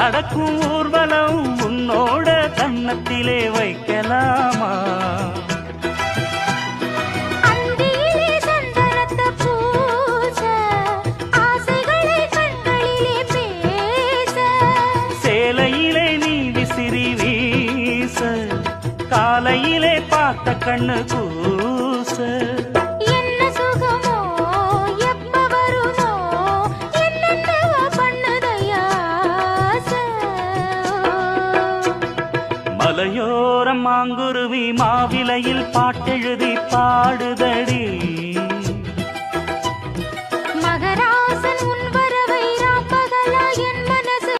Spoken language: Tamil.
நடக்கும் ஊர்வலம் உன்னோட கன்னத்திலே வைக்கலாமா? சேலையிலே நீ விசிறி வீச காலையிலே பார்த்த கண்ணு கூச மலையோரம் மாங்குருவி மாவிலையில் பாட்டெழுதி பாடுதடி.